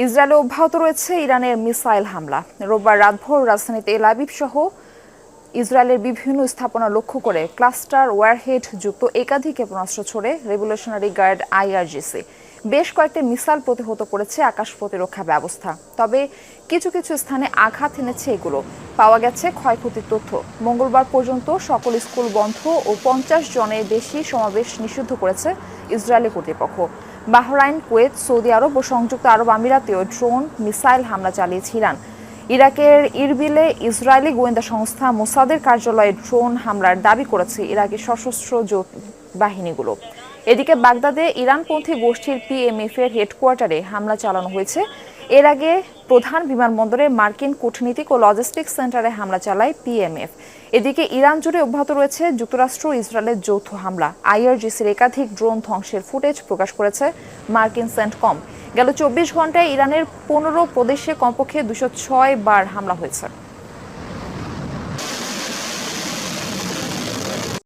ইসরায়েলে অব্যাহত রয়েছে ইরানের মিসাইল হামলা। রোববার রাতভর রাজধানী তেল আবিব সহ ইসরায়েলের বিভিন্ন স্থাপনা লক্ষ্য করে ক্লাস্টার ওয়ারহেড যুক্ত একাধিক ক্ষেপণাস্ত্র ছড়ে রেভলিউশনারি গার্ড আইআরজিসি। বেশ কয়েকটি মিসাইল প্রতিহত করেছে আকাশ প্রতিরক্ষা ব্যবস্থা। তবে কিছু কিছু স্থানে আঘাত এনেছে এগুলো। পাওয়া গেছে ক্ষয়ক্ষতির তথ্য। মঙ্গলবার পর্যন্ত সকল স্কুল বন্ধ ও 50 জনের বেশি সমাবেশ নিষিদ্ধ করেছে ইসরায়েলি কর্তৃপক্ষ। বাহরাইন, কুয়েত, সৌদি আরব ও সংযুক্ত আরব আমিরাতেও ড্রোন মিসাইল হামলা চালিয়েছে ইরান। ইরাকের ইরবিলে ইসরায়েলি গোয়েন্দা সংস্থা মোসাদের কার্যালয়ে ড্রোন হামলার দাবি করেছে ইরাকি সশস্ত্র বাহিনীগুলো। এদিকে বাগদাদে ইরানপন্থী গোষ্ঠীর পিএমএফ এর হেডকোয়ার্টারে হামলা চালানো হয়েছে। এর আগে প্রধান বিমানবন্দরে মার্কিন কূটনীতিক ও লজিস্টিক্স সেন্টারে হামলা চালায় পিএমএফ। এদিকে ইরান জুড়ে অব্যাহত রয়েছে যুক্তরাষ্ট্র ও ইসরায়েলের যৌথ হামলা। আইআরজিসির একাধিক ড্রোন ধ্বংসের ফুটেজ প্রকাশ করেছে মার্কিন সেন্টকম। গেল 24 ঘন্টায় ইরানের 15 প্রদেশে কমপক্ষে 206 বার হামলা হয়েছে।